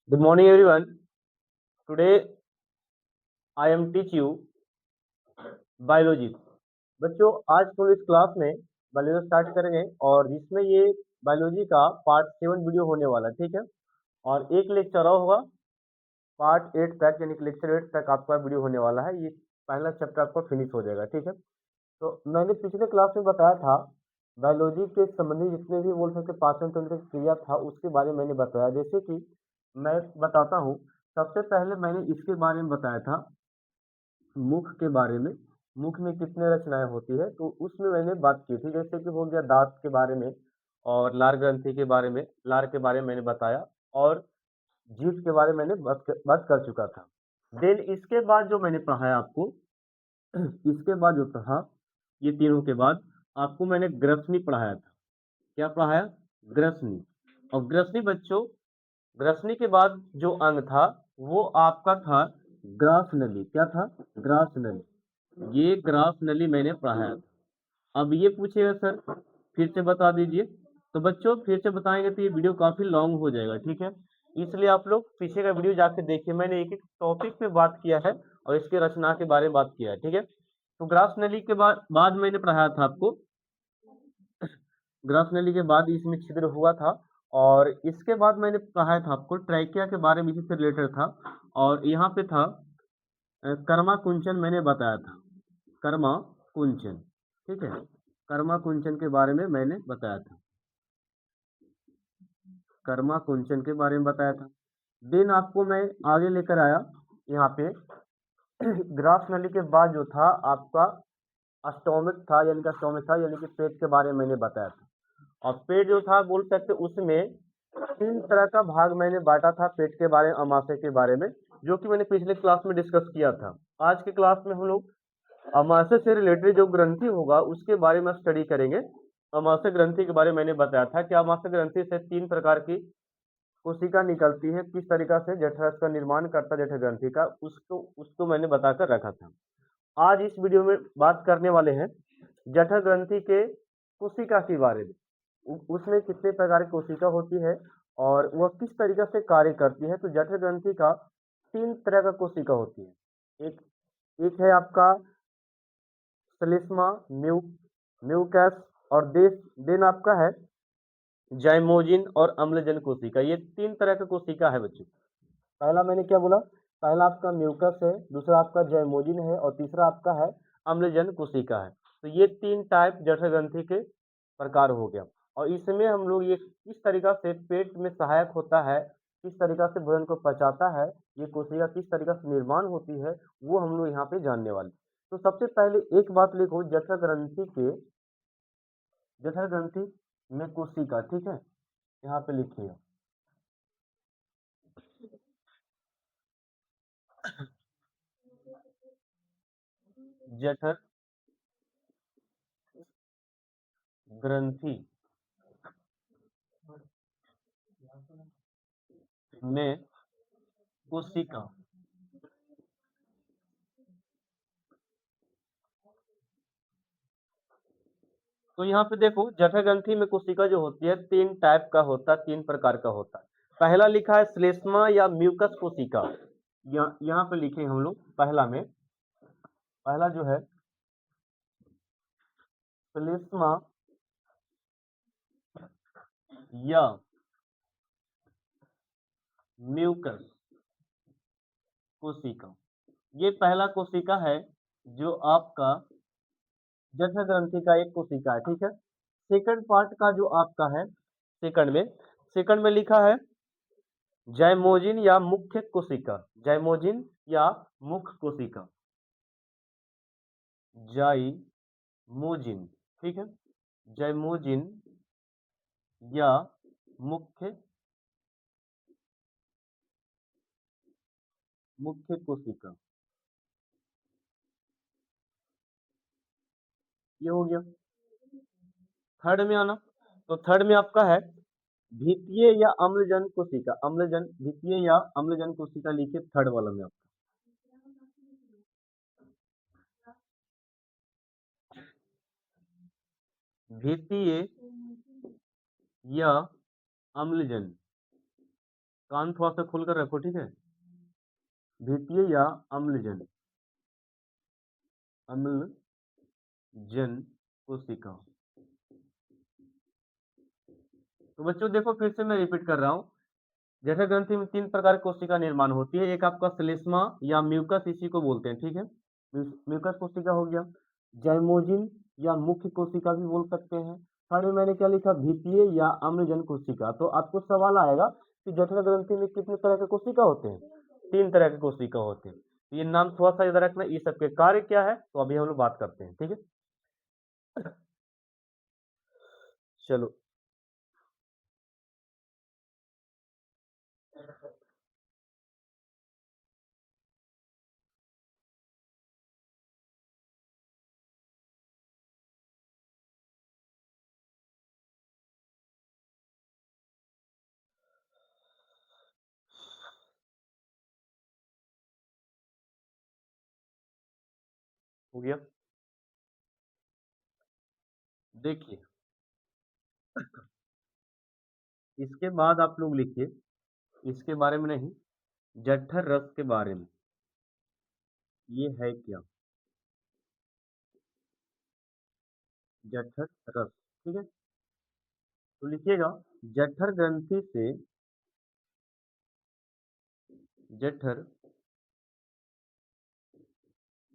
Good morning, everyone. Today I am teach you biology. बच्चों आज हम इस क्लास में बायोलॉजी स्टार्ट करेंगे और जिसमें ये बायोलॉजी का पार्ट 7 वीडियो होने वाला है, ठीक है। और एक लेक्चर और होगा पार्ट 8 तक, यानी कि लेक्चर 8 तक आपका वीडियो होने वाला है। ये पहला चैप्टर आपका फिनिश हो जाएगा, ठीक है। तो मैंने पिछले क्लास में बताया था बायोलॉजी के संबंधी जितने भी बोल सकते पाचन तंत्र की क्रिया था उसके बारे में मैंने बताया। जैसे कि मैं बताता हूँ, सबसे पहले मैंने इसके बारे में बताया था मुख के बारे में। मुख में कितने रचनाएं होती है तो उसमें मैंने बात की थी, जैसे कि हो गया दांत के बारे में और लार ग्रंथि के बारे में, लार के बारे में मैंने बताया और जीभ के बारे में मैंने बात कर चुका था। देन इसके बाद जो मैंने पढ़ाया आपको इसके बाद जो था ये तीनों के बाद आपको मैंने ग्रसनी पढ़ाया था। क्या पढ़ाया? ग्रसनी। और ग्रसनी बच्चों, ग्रसनी के बाद जो अंग था वो आपका था ग्रास नली। क्या था? ग्रास नली। ये ग्रास नली मैंने पढ़ाया था। अब ये पूछेगा सर फिर से बता दीजिए, तो बच्चों फिर से बताएंगे तो ये वीडियो काफी लॉन्ग हो जाएगा, ठीक है। इसलिए आप लोग पीछे का वीडियो जाके देखिए, मैंने एक एक टॉपिक पे बात किया है और इसके रचना के बारे में बात किया है, ठीक है। तो ग्रास नली के बाद मैंने पढ़ाया था आपको, ग्रास नली के बाद इसमें छिद्र हुआ था। और इसके बाद मैंने पढ़ाया था आपको ट्रैकिया के बारे में, इसी से रिलेटेड था। और यहाँ पे था कर्मा कुंचन मैंने बताया था, कर्मा कुंचन, ठीक है। कर्मा कुंचन के बारे में मैंने बताया था, कर्मा कुंचन के बारे में बताया था। देन आपको मैं आगे लेकर आया यहाँ पे ग्रास नली के बाद जो था आपका स्टोमिक था, यानी कि स्टोमिक था यानी कि पेट के बारे में मैंने बताया था। और पेट जो था बोल सकते उसमें 3 तरह का भाग मैंने बांटा था पेट के बारे में, अमाशय के बारे में, जो कि मैंने पिछले क्लास में डिस्कस किया था। आज के क्लास में हम लोग अमाशय से रिलेटेड जो ग्रंथि होगा उसके बारे में स्टडी करेंगे। अमाशय ग्रंथि के बारे में मैंने बताया था कि अमाशय ग्रंथि से 3 प्रकार की कोशिका निकलती है, किस तरीका से जठरांश का निर्माण करता है जठर ग्रंथि का, उसको उसको मैंने बताकर रखा था। आज इस वीडियो में बात करने वाले हैं जठर ग्रंथि के कोशिका के बारे में। उसमें कितने प्रकार की कोशिका होती है और वह किस तरीके से कार्य करती है। तो जठर ग्रंथि का 3 तरह का कोशिका होती है। एक एक है आपका श्लेष्मा, म्यूकस और देन आपका है जाइमोजिन और अम्लजन कोशिका। ये 3 तरह का कोशिका है बच्चों। पहला मैंने क्या बोला? पहला आपका म्यूकस है, दूसरा आपका जाइमोजिन है और तीसरा आपका है अम्लजन कोशिका है। तो ये 3 टाइप जठर ग्रंथि के प्रकार हो गया। और इसमें हम लोग ये किस तरीका से पेट में सहायक होता है, किस तरीका से भोजन को पचाता है, ये कोशिका किस तरीका से निर्माण होती है, वो हम लोग यहाँ पे जानने वाले। तो सबसे पहले एक बात लिखो, जठर ग्रंथि में कोशिका, ठीक है, यहाँ पे लिखिए जठर ग्रंथि में कोशिका। तो यहाँ पे देखो जठर ग्रंथि में कोशिका जो होती है 3 टाइप का होता है, 3 प्रकार का होता है। पहला लिखा है श्लेष्मा या म्यूकस कोशिका। यहाँ पे लिखे हम लोग पहला में, पहला जो है श्लेष्मा या म्यूकस कोशिका। ये पहला कोशिका है जो आपका जठर ग्रंथि का एक कोशिका है, ठीक है। सेकंड पार्ट का जो आपका है, सेकंड में लिखा है जाइमोजिन या मुख्य कोशिका, जाइमोजिन या मुख्य कोशिका, जाइमोजिन, ठीक है, जाइमोजिन या मुख्य मुख्य कोशिका, ये हो गया। थर्ड में आना, तो थर्ड में आपका है द्वितीय या अम्लजन कोशिका, अम्लजन, द्वितीय या अम्लजन कोशिका लिखिए थर्ड वाला में आपका। द्वितीय या अम्लजन कान थोड़ा सा खोल कर रखो, ठीक है। द्वितीय या अम्लजन, अम्लजन कोशिका। तो बच्चों देखो फिर से मैं रिपीट कर रहा हूँ। जठर ग्रंथि में 3 प्रकार की कोशिका निर्माण होती है। एक आपका श्लेष्मा या म्यूकस, इसी को बोलते हैं, ठीक है। म्यूकस कोशिका हो गया। जाइमोजिन या मुख्य कोशिका भी बोल सकते हैं। थर्ड में मैंने क्या लिखा, द्वितीय या अम्लजन कोशिका। तो आपको सवाल आएगा कि जठर ग्रंथि में कितने तरह के कोशिका होते हैं? 3 तरह के कोशिका होते हैं। ये नाम थोड़ा सा याद रखना। ये सबके कार्य क्या है तो अभी हम लोग बात करते हैं, ठीक है। चलो हो गया। देखिए इसके बाद आप लोग लिखिए, इसके बारे में नहीं, जठर रस के बारे में। ये है क्या? जठर रस, ठीक है। तो लिखिएगा, जठर ग्रंथि से, जठर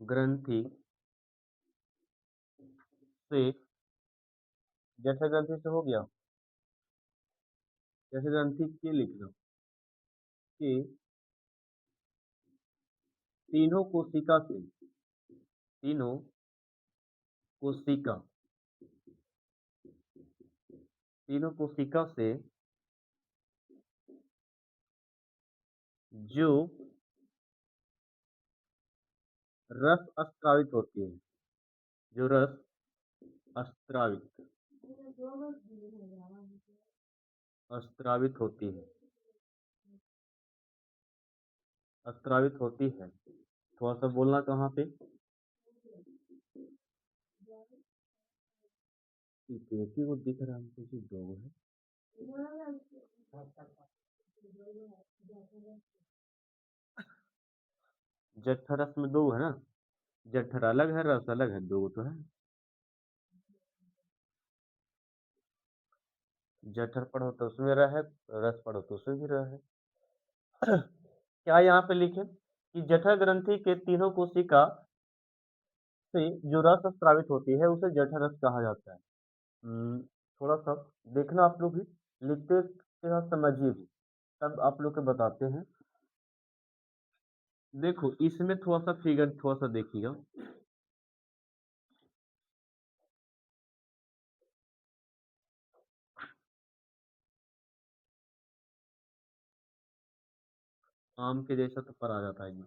ग्रंथि से, जठर ग्रंथि से हो गया। जठर ग्रंथि के लिख लो, कि तीनों कोशिका से, तीनों कोशिका, तीनों कोशिका से जो रस अस्त्रावित होती है, जो रस अस्त्रावित, अस्त्रावित होती है, अस्त्रावित होती है। थोड़ा सा बोलना कहाँ पे, देखिए वो दिख रहा है हमको कि दो है। जठर रस में दो है ना, जठर अलग है, रस अलग है, दो तो है। जठर पढ़ो तो उसमें रहे, रस पढ़ो तो उसमें भी रहे। क्या यहाँ पे लिखे कि जठर ग्रंथि के तीनों कोशिका से जो रस स्रावित होती है उसे जठर रस कहा जाता है। थोड़ा सा देखना आप लोग भी, लिखते के साथ समझिए भी, तब आप लोग को बताते हैं। देखो इसमें थोड़ा सा फिगर थोड़ा सा देखिएगा। आम के जैसा तो पर आ जाता है ये।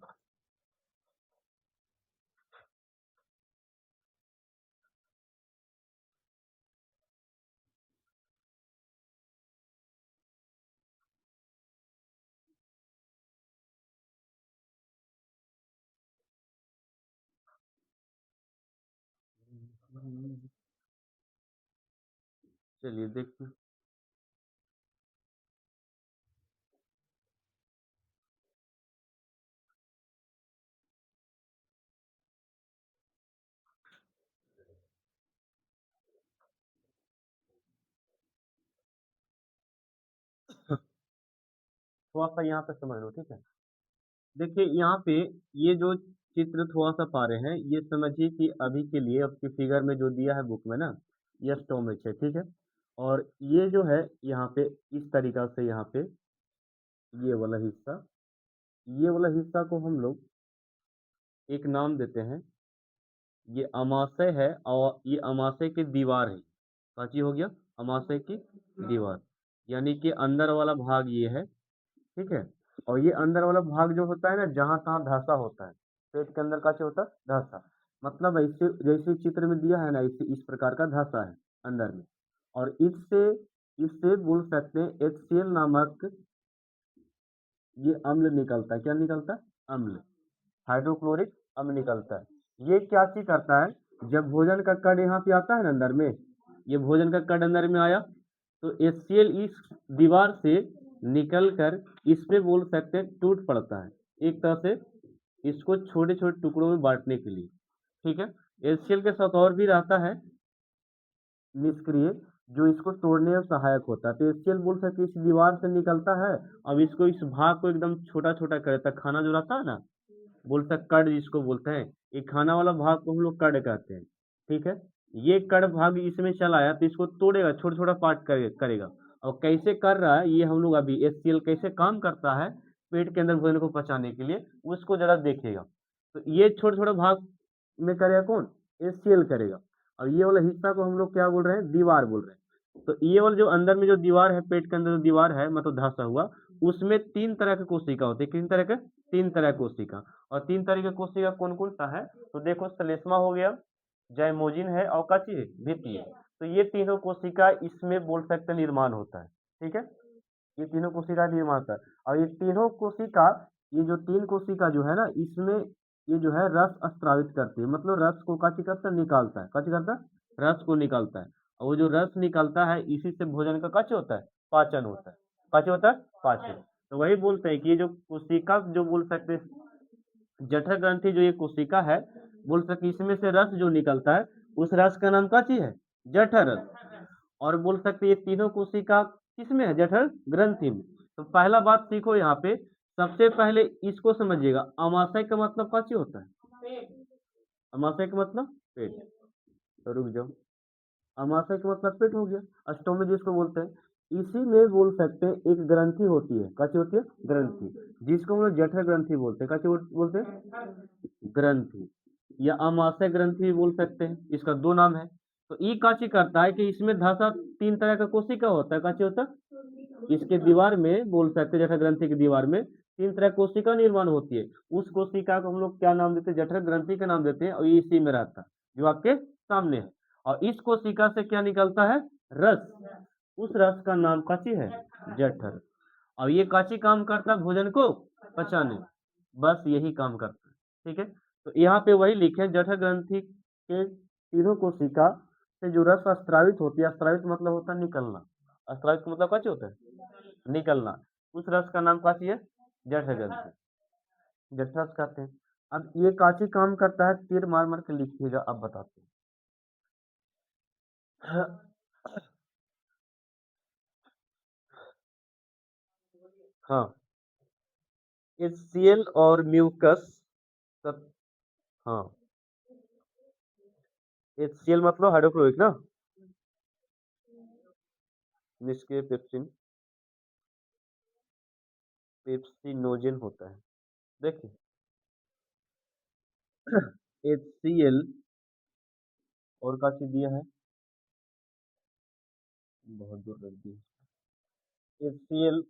चलिए देखिए, थोड़ा सा यहाँ पे समझ लो, ठीक है। देखिए यहाँ पे ये जो चित्र थोड़ा सा पा रहे हैं, ये समझिए कि अभी के लिए आपकी फिगर में जो दिया है बुक में ना, ये स्टोमच है, ठीक है। और ये जो है यहाँ पे इस तरीका से, यहाँ पे ये वाला हिस्सा, ये वाला हिस्सा को हम लोग एक नाम देते हैं, ये अमाशय है, और ये अमाशय की दीवार है। काची हो गया, अमाशय की दीवार, यानी कि अंदर वाला भाग ये है, ठीक है। और ये अंदर वाला भाग जो होता है ना, जहाँ तहाँ धंसा होता है, पेट के अंदर का क्या होता है, धंसा। मतलब ऐसे जैसे चित्र में दिया है ना, इस प्रकार का धंसा है अंदर में। और इससे इससे बोल सकते हैं HCl नामक ये अम्ल निकलता है। क्या निकलता है? अम्ल, हाइड्रोक्लोरिक अम्ल निकलता है। ये क्या चीज करता है, जब भोजन का कण यहाँ पे आता है ना अंदर में, ये भोजन का कण अंदर में आया, तो HCl इस दीवार से निकल कर इस पे बोल सकते हैं टूट पड़ता है, एक तरह से इसको छोटे छोटे टुकड़ों में बांटने के लिए। ठीक है, एचसीएल के साथ और भी रहता है निष्क्रिय, जो इसको तोड़ने में सहायक होता है। तो एचसीएल बोल सकते हैं इस दीवार से निकलता है, अब इसको इस भाग को एकदम छोटा छोटा कर देता है। खाना जो रहता है ना, बोल सकते कड़ जिसको बोलते हैं, ये खाना वाला भाग को हम लोग कड़ कहते हैं। ठीक है, ये कड़ भाग इसमें चला आया तो इसको तोड़ेगा, छोटा छोटा पार्ट करेगा। और कैसे कर रहा है ये हम लोग अभी एचसीएल कैसे काम करता है पेट के अंदर भोजन को पचाने के लिए, उसको जरा देखिएगा। तो ये छोटे छोटे भाग में करेगा कौन, एचसीएल करेगा। और ये वाला हिस्सा को हम लोग क्या बोल रहे हैं, दीवार बोल रहे हैं। तो ये वाला जो अंदर में जो दीवार है, पेट के अंदर जो दीवार है मतलब धंसा हुआ, उसमें तीन तरह के कोशिका होते हैं। कितने तरह के, तीन तरह के कोशिका। और तीन तरह के कोशिका कौन कौन सा है, तो देखो श्लेष्मा हो गया, जाइमोजिन है और काची है, भित्तीय। तो ये तीनों कोशिका इसमें बोल सकते हैं निर्माण होता है। ठीक है, ये तीनों कोशिका निर्माण होता है। और ये तीनों कोशिका, ये जो तीन कोशिका जो है ना, इसमें ये जो है रस स्त्रावित करती है, मतलब रस को काची करता है, निकालता है। काची करता है, रस को निकालता है। और वो जो रस निकलता है इसी से भोजन का काची होता है, पाचन होता है। काची होता है, पाचन। तो वही बोलते हैं कि ये जो कोशिका जो बोल सकते हैं जठर ग्रंथि, जो ये कोशिका है, बोल सकते इसमें से रस जो निकलता है उस रस का नाम काची है, जठर रस। और बोल सकते ये तीनों कोशिका किसमें है, जठर ग्रंथि में। तो पहला बात सीखो यहाँ पे, सबसे पहले इसको समझिएगा, अमाशय का मतलब काची होता है, अमाशय का मतलब पेट। तो रुक जाओ, अमाशय का मतलब पेट हो गया, अष्टोमी जिसको बोलते हैं। इसी में बोल सकते हैं एक ग्रंथि होती है, काची होती है, ग्रंथि, जिसको हम लोग जठर ग्रंथि बोलते हैं। काची बोलते हैं, ग्रंथि, या अमाशय ग्रंथि भी बोल सकते हैं, इसका दो नाम है। तो ई काची करता है कि इसमें धसा तीन तरह का कोशिका होता है। काची होता है, इसके दीवार में बोल सकते हैं, जठर ग्रंथि की दीवार में तीन तरह कोशिका निर्माण होती है। उस कोशिका को हम लोग क्या नाम देते हैं, जठर ग्रंथि का नाम देते हैं। और ये इसी में रहता है जो आपके सामने है। और इस कोशिका से क्या निकलता है, रस। उस रस का नाम काची है, जठर। और ये काची काम करता है, भोजन को पचाने, बस यही काम करता है। ठीक है, तो यहाँ पे वही लिखे, जठर ग्रंथि के तीनों कोशिका से जो रस स्त्रावित होती है, स्त्रावित मतलब होता है निकलना, स्त्रावित का मतलब काची होता है, निकलना। उस रस का नाम काची है, जठर ग्रंथि, जठर रस कहते हैं। अब ये काची काम करता है, तीर मार मार के लिखिएगा, अब बताते हैं। हाँ, HCl और म्यूकस सब। हाँ, HCl मतलब हाइड्रोक्लोरिक ना, निष्क्रिय पेप्सिन, पेप्सिनोजेन होता है। देखिए HCl और का चीज दिया है, बहुत दूर रख दी। HCl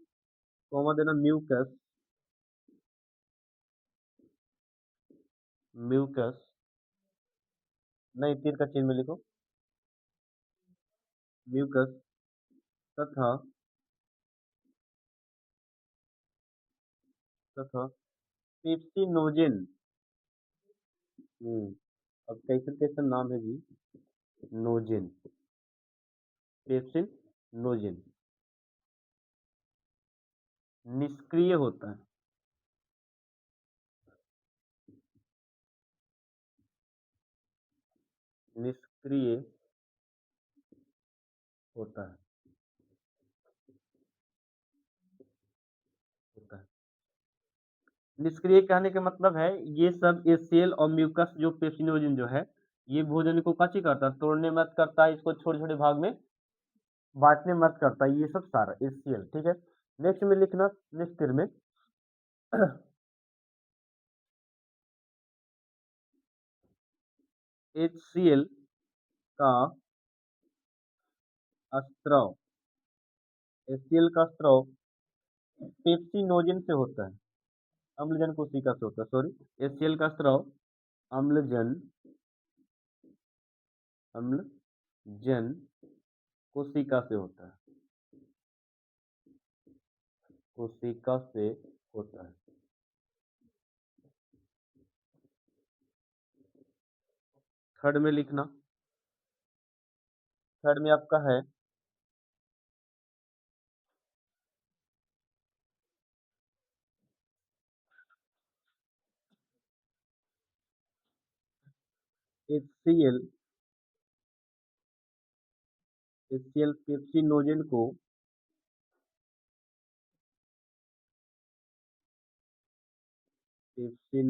कॉमा देना, म्यूकस, म्यूकस नहीं, तीर का चिन्ह में लिखो, म्यूकस तथा तथा पेप्सिनोजेन। अब कैसे कैसे नाम है जी, नोजेन, पेप्सिन नोजेन निष्क्रिय होता है, निष्क्रिय होता है, होता है। निष्क्रिय कहने का मतलब है ये सब, ये सेल और म्यूकस जो पेप्सिनोजेन जो है, ये भोजन को काची करता है, तोड़ने मत करता है, इसको छोटे छोटे भाग में बांटने मत करता है, ये सब सारा HCl। ठीक है, नेक्स्ट में लिखना, नेक्स्ट तीर में HCl का स्त्राव, HCl का स्त्राव पेप्सिनोजेन से होता है, अम्लजन कोशिका से होता है, सॉरी, HCl का स्त्राव अम्लजन, अम्लजन कोशिका से होता है, कोशिका से होता है। थर्ड में लिखना, थर्ड में आपका है HCl पेप्सिनोजेन को पेप्सिन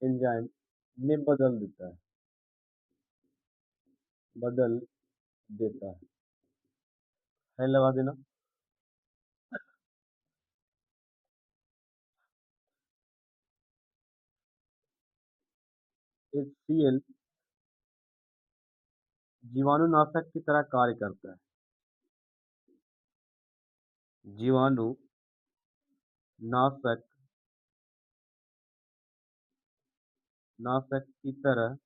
एंजाइम में बदल देता है लगा देना। HCl जीवाणुनाशक की तरह कार्य करता है। जीवाणुनाशक की तरह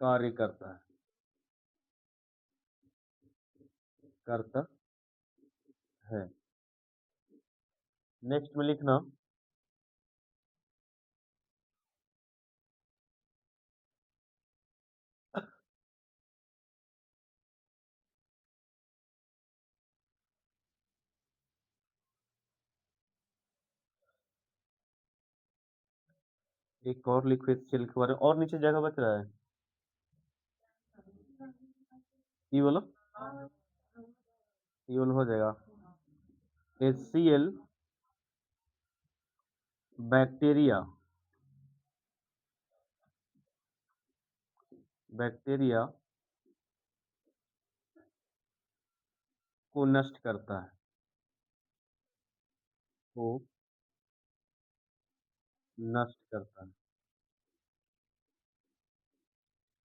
कार्य करता है। नेक्स्ट में लिखना एक और लिखो HCl के बारे में, और नीचे जगह बच रहा है ये बोलो, ये बोलो हो जाएगा। HCl बैक्टीरिया को नष्ट करता है।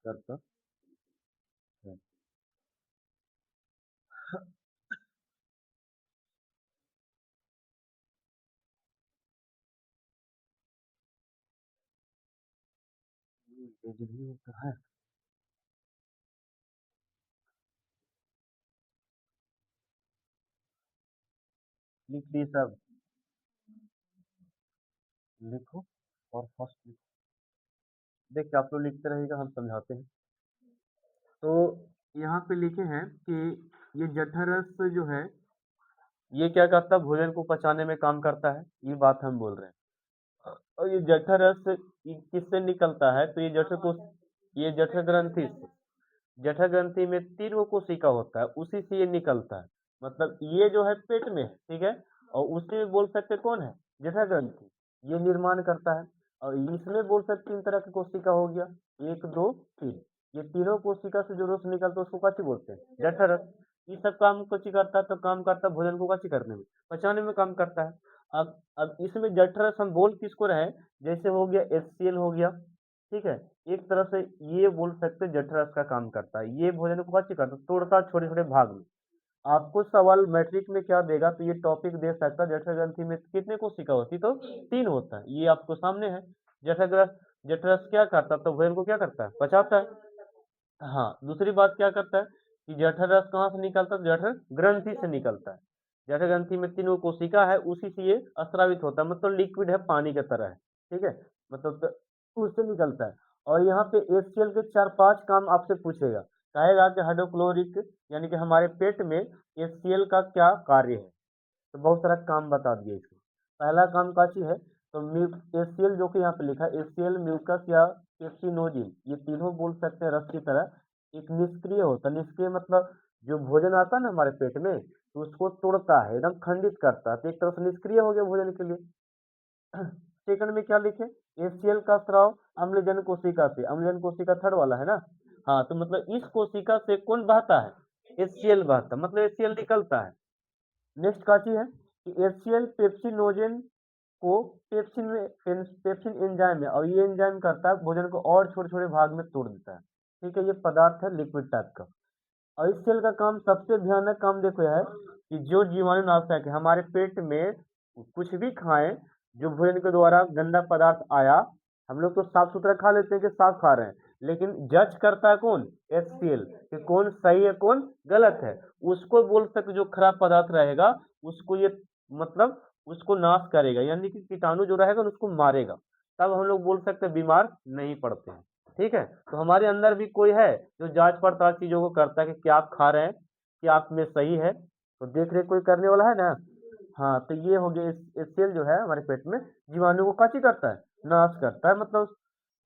करता है। बिजली होता है। लिख दिए सब, लिखो और फर्स्ट लिखो। देखिए आप लोग लिखते रहिएगा, हम समझाते हैं। तो यहाँ पे लिखे हैं कि ये जठरस जो है ये क्या करता है, भोजन को पचाने में काम करता है, ये बात हम बोल रहे हैं। और ये जठरस किससे निकलता है, तो ये जठर ग्रंथि में 3 गो कोशिका होता है, उसी से ये निकलता है। मतलब ये जो है पेट में है, ठीक है, और उसी में बोल सकते कौन है, जठर ग्रंथि, ये निर्माण करता है। और इसमें बोल सकते 3 तरह की कोशिका हो गया, 1 2 3, ये तीनों कोशिका से जो रस निकलता है उसको कथी बोलते हैं, जठरस। ये सब काम कथी करता है, तो काम करता है भोजन को कथी करने में, पचाने में काम करता है। अब इसमें जठरस हम बोल किसको रहे, जैसे हो गया HCl हो गया, ठीक है, एक तरह से ये बोल सकते हैं जठरस का काम करता है, ये भोजन को कथी करता है, तोड़ता है छोटे छोटे भाग में। आपको सवाल मैट्रिक में क्या देगा, तो ये टॉपिक दे सकता है जठर ग्रंथि में कितने कोशिका होती, तो 3 होता है, ये आपको सामने है। जठरस क्या करता है, तो भोजन को क्या करता है, पचाता है। हाँ, दूसरी बात क्या करता है कि जठर रस कहाँ से निकलता है, जठर ग्रंथि से निकलता है। जठर ग्रंथि में 3 कोशिका है, उसी से ये स्रावित होता है, मतलब लिक्विड है, पानी की तरह है, ठीक है, मतलब उससे निकलता है। और यहाँ पे HCl के 4-5 काम आपसे पूछेगा, कहेगा कि हाइड्रोक्लोरिक यानी कि हमारे पेट में HCl का क्या कार्य है, तो बहुत सारा काम बता दिए इसको। पहला काम का चीज है, तो HCl जो कि यहाँ पे लिखा है, HCl म्यूकस या पेप्सिनोजिन, ये तीनों बोल सकते हैं रस की तरह। एक निष्क्रिय होता है, निष्क्रिय मतलब जो भोजन आता है ना हमारे पेट में, तो उसको तोड़ता है, एकदम खंडित करता है, तो एक तरह से निष्क्रिय हो गया भोजन के लिए। सेकंड में क्या लिखे, HCl का स्राव अम्लजन कोशिका से, अम्लजन कोशिका थर्ड वाला है ना, हाँ, तो मतलब इस कोशिका से कौन बहता है, HCl बहता है, मतलब HCl निकलता है। नेक्स्ट का चीज है कि HCl पेप्सिनोजेन को पेप्सिन एंजाइम है, और ये एंजाइम करता है भोजन को और छोटे छोटे भाग में तोड़ देता है, ठीक है, ये पदार्थ है लिक्विड टाइप का। और इस सेल का काम, सबसे भयानक काम देखो है कि जो जीवाणुनाशक है हमारे पेट में, कुछ भी खाएं जो भोजन के द्वारा गंदा पदार्थ आया हम लोग तो साफ सुथरा खा लेते हैं कि साफ खा रहे हैं, लेकिन जज करता है कौन? HCl, कि कौन सही है कौन गलत है। उसको बोल सकते जो खराब पदार्थ रहेगा उसको ये मतलब उसको नाश करेगा, यानी कि कीटाणु जो रहेगा उसको मारेगा, तब हम लोग बोल सकते हैं बीमार नहीं पड़ते हैं। ठीक है, तो हमारे अंदर भी कोई है जो जांच पड़ताल चीजों को करता है कि क्या आप खा रहे हैं, क्या आप में सही है, तो देख रेख कोई करने वाला है ना। हाँ, तो ये हो गया, इस सेल जो है हमारे पेट में जीवाणु को काची करता है, नाश करता है। मतलब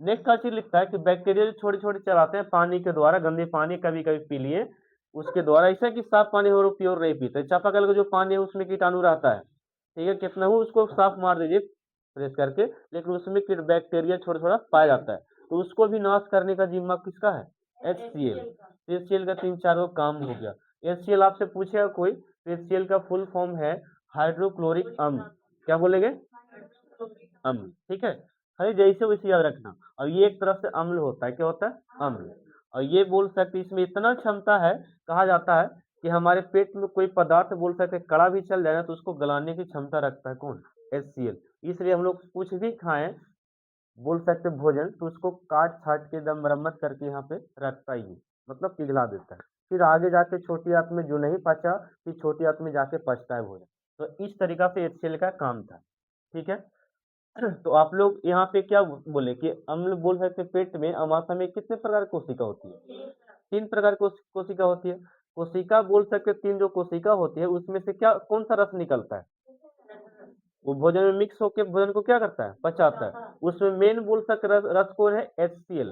नेक्स्ट का चीज लिखता है कि बैक्टीरिया जो छोटे छोटे चलाते हैं पानी के द्वारा, गंदे पानी कभी कभी पी लिए उसके द्वारा, ऐसा कि साफ पानी हो प्योर नहीं पीते, चापाकल का जो पानी है उसमें कीटाणु रहता है, ठीक है, कितना हो उसको साफ मार दीजिए फ्रेश करके, लेकिन उसमें बैक्टीरिया छोटा छोटा पाया जाता है, तो उसको भी नाश करने का जिम्मा किसका है? HCl। HCl का 3-4 गो काम हो गया। HCl आपसे पूछेगा कोई, तो HCl का फुल फॉर्म है हाइड्रोक्लोरिक अम्ल। क्या बोलेंगे? अम्ल। ठीक है, खाली जैसे वैसे याद रखना। और ये एक तरह से अम्ल होता है, क्या होता है? अम्ल। और ये बोल सकते इसमें इतना क्षमता है, कहा जाता है कि हमारे पेट में कोई पदार्थ बोल सकते कड़ा भी चल जाए ना तो उसको गलाने की क्षमता रखता है कौन? HCl। इसलिए हम लोग कुछ भी खाएं बोल सकते भोजन तो उसको काट छाट के एकदम मरम्मत करके यहाँ पे रखता ही है, मतलब पिघला देता है, फिर आगे जाके छोटी आंत में जो नहीं पचा फिर छोटी आंत में जाके पचता है भोजन। तो इस तरीका से HCl का काम था। ठीक है, तो आप लोग यहाँ पे क्या बोले कि अम्ल बोल सकते पेट में अमाशय में कितने प्रकार की कोशिका होती है? 3 प्रकार की कोशिका होती है। कोशिका बोल सकते 3 जो कोशिका होती है उसमें से क्या कौन सा रस निकलता है? वो भोजन में मिक्स होकर भोजन को क्या करता है? पचाता है। उसमें मेन बोल सकते रस कौन है? HCl।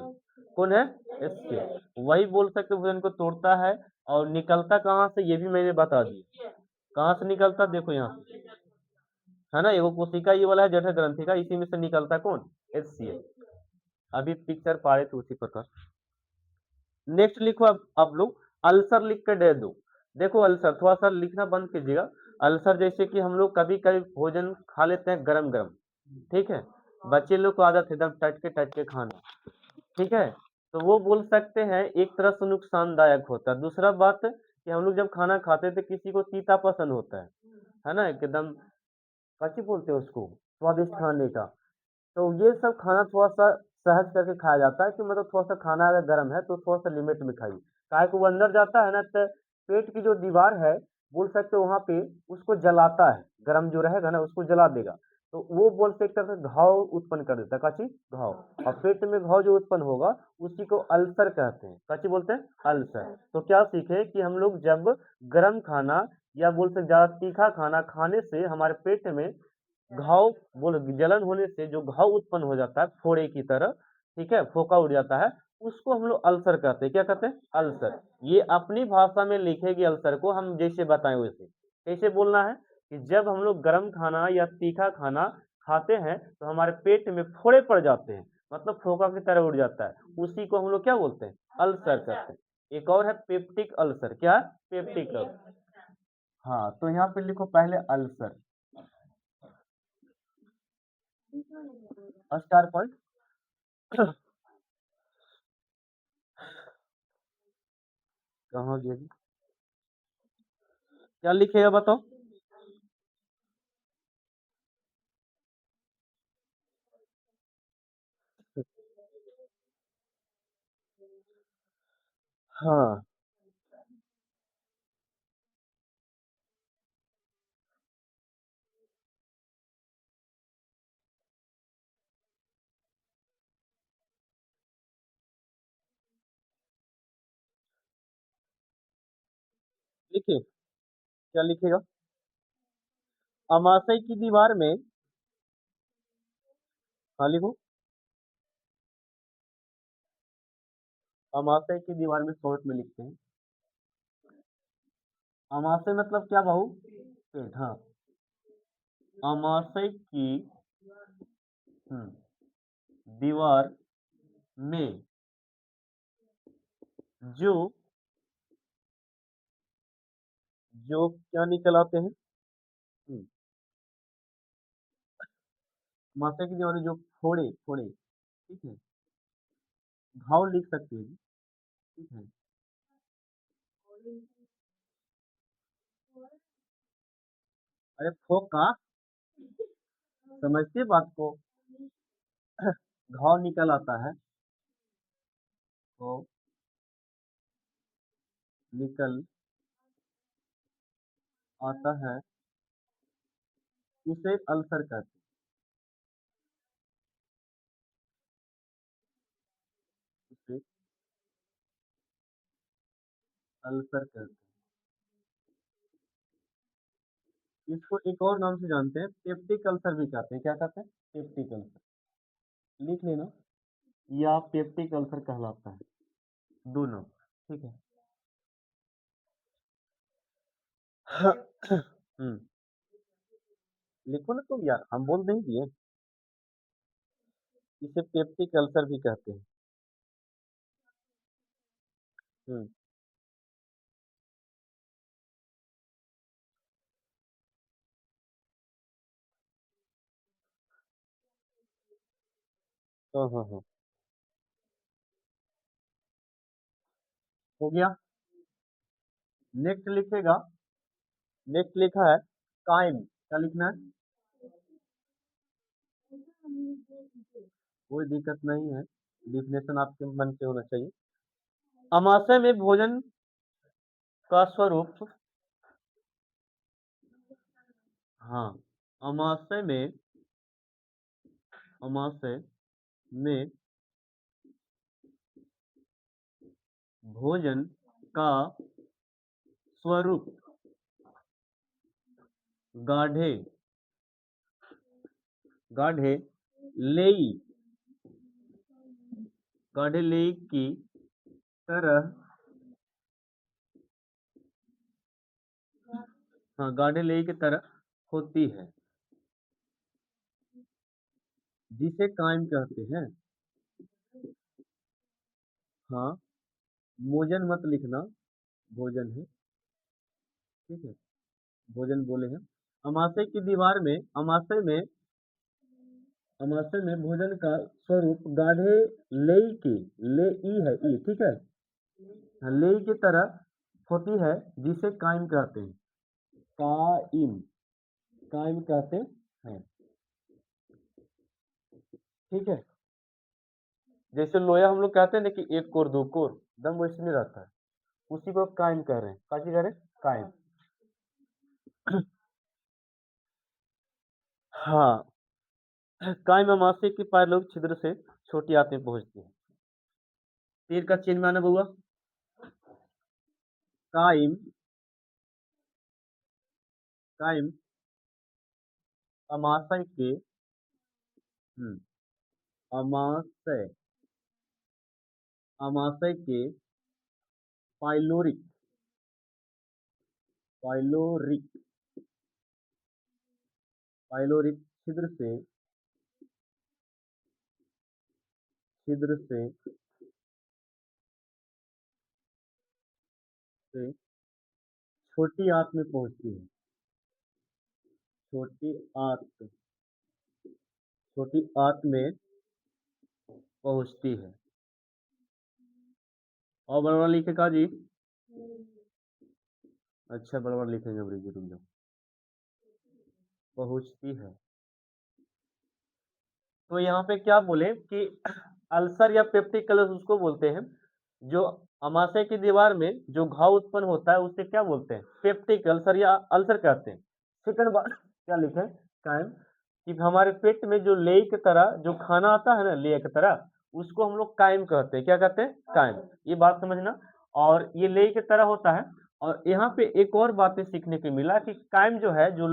कौन है? HCl। वही बोल सकते भोजन को तोड़ता है, और निकलता कहाँ से ये भी मैंने बता दिया। कहाँ से निकलता देखो यहाँ से, है ना, ये वो कोशिका ये वाला है जठर ग्रंथि का, इसी में से निकलता है कौन? HCl। अभी पिक्चर पा रहे थे उसी प्रकार। नेक्स्ट लिखो आप लोग अल्सर लिख कर दे दो। देखो अल्सर थोड़ा सा लिखना बंद कीजिएगा। अल्सर जैसे कि हम लोग कभी कभी भोजन खा लेते हैं गरम गरम, ठीक है, बच्चे लोग को आदत है एकदम टट के खाना, ठीक है, तो वो बोल सकते हैं एक तरह से नुकसानदायक होता है। दूसरा बात कि हम लोग जब खाना खाते थे किसी को तीता पसंद होता है ना, एकदम कैसे बोलते हैं उसको, स्वादिष्ट खाने का, तो ये सब खाना थोड़ा-सा सहज करके खाया जाता है कि मतलब थोड़ा-सा खाना अगर गर्म है तो थोड़ा-सा लिमिट में खाइए। काहे कि वो अंदर जाता है ना तो पेट की जो दीवार है, बोल सकते हो वहाँ पे उसको जलाता है, गरम जो रहेगा ना उसको जला देगा। तो वो बोल सकते हैं घाव उत्पन्न कर देता है, काची? घाव। और पेट में घाव जो उत्पन्न होगा उसी को अल्सर कहते हैं। काची बोलते हैं? अल्सर। तो क्या सीखे कि हम लोग जब गरम खाना या बोल सकते ज़्यादा तीखा खाना खाने से हमारे पेट में घाव बोल जलन होने से जो घाव उत्पन्न हो जाता है फोड़े की तरह, ठीक है, फोका उड़ जाता है, उसको हम लोग अल्सर कहते हैं। क्या कहते हैं? अल्सर। ये अपनी भाषा में लिखेगी अल्सर को, हम जैसे बताएं वैसे। कैसे बोलना है कि जब हम लोग गर्म खाना या तीखा खाना खाते हैं तो हमारे पेट में फोड़े पड़ जाते हैं, मतलब फोका की तरह उड़ जाता है, उसी को हम लोग क्या बोलते हैं? अल्सर कहते हैं। एक और है पेप्टिक अल्सर। क्या है? Peptic ulcer. हाँ, तो यहाँ पे लिखो पहले अल्सर, स्टार पॉइंट। कहाँ गया जी? क्या लिखेगा बताओ? हाँ, लिखिए क्या लिखेगा? अमाशय की दीवार में, हाँ लिखो, अमाशय की दीवार में शॉर्ट में लिखते हैं। अमाशय मतलब क्या बहू? पेट, हाँ। अमाशय की दीवार में जो जो क्या निकल आते हैं? हम्म, अमाशय की दीवार में जो फोड़े फोड़े, ठीक है, घाव लिख सकते हैं जी, ठीक है। अरे फोका, समझते बात को? घाव निकल आता है, तो निकल आता है, उसे अल्सर कहते हैं। उसे अल्सर कहते हैं। इसको एक और नाम से जानते हैं, पेप्टिक अल्सर भी कहते हैं। क्या कहते हैं? Peptic ulcer. लिख लेना, या पेप्टिक अल्सर कहलाता है, दोनों। ठीक है। हम्म, लिखो ना तुम यार, हम बोल नहीं दिए। इसे पेप्टिक अल्सर भी कहते हैं। हम्म। हाँ हाँ हाँ, हो गया। नेक्स्ट लिखेगा, नेक्स्ट लिखा है काइम। क्या लिखना है? कोई दिक्कत नहीं है, डिफिनेशन आपके मन से होना चाहिए। अमाशय में भोजन का स्वरूप। हाँ, अमाशय में, अमाशय में भोजन का स्वरूप गाढ़े, गाढ़े लेई, गाढ़े लेई की तरह। हाँ, गाढ़े लेई की तरह होती है, जिसे कायम कहते हैं। हाँ, भोजन मत लिखना, भोजन है। ठीक है, भोजन बोले हैं। अमाशय की दीवार में, अमाशय में, अमाशय में भोजन का स्वरूप गाढ़े लेई की, ले ई है, ई ठीक है, हाँ, लेई की तरह होती है, जिसे कायम कहते हैं। कायम, कायम कहते हैं। ठीक है, जैसे लोया हम लोग कहते हैं ना कि एक कोर दो कोर, दम वैसे नहीं रहता है, उसी को कायम कह रहे हैं। काची कह रहे हैं? कायम। हाँ, कायम अमाशय की पायलोक छिद्र से छोटी आंत में पहुंचती है। तीर का चिन्ह माना बुआ। कायम, कायम अमाशय के, अमाशय, अमाशय के पाइलोरिक, पाइलोरिक, पाइलोरिक छिद्र से, छिद्र से छोटी आंत में पहुंचती है। छोटी आंत, छोटी आंत में पहुंचती है। और बड़ा लिखेगा जी। अच्छा, बड़ा लिखेंगे, अंग्रेजी रुक जाओ। पहुंचती है। तो यहाँ पे क्या बोले कि अल्सर या पेप्टिक अल्सर उसको बोलते हैं जो अमाशय की दीवार में जो घाव उत्पन्न होता है, उसे क्या बोलते हैं? पेप्टिक अल्सर या अल्सर कहते हैं। सेकंड बात क्या लिखे कायम, कि हमारे पेट में जो लेई की तरह जो खाना आता है ना, लेई की तरह, उसको हम लोग कायम कहते हैं। क्या कहते हैं? कायम। ये बात समझना। और ये लेई की तरह होता है। और यहाँ पे एक और बातें सीखने को मिला कि कायम जो है, जो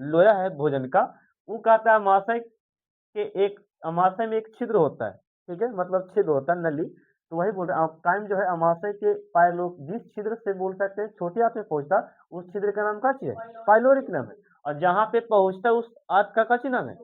लोया है भोजन का, वो कहता है अमाशय के एक, अमाशय में एक छिद्र होता है। ठीक है, मतलब छिद्र होता है, नली। तो वही बोल रहे हैं, कायम जो है अमाशय के पायलोक, जिस छिद्र से बोल सकते हैं छोटी आंत में पहुंचता, उस छिद्र का नाम क्या है? पाइलोरिक नाम है। और जहां पे पहुंचता है उस आंत का क्या नाम है?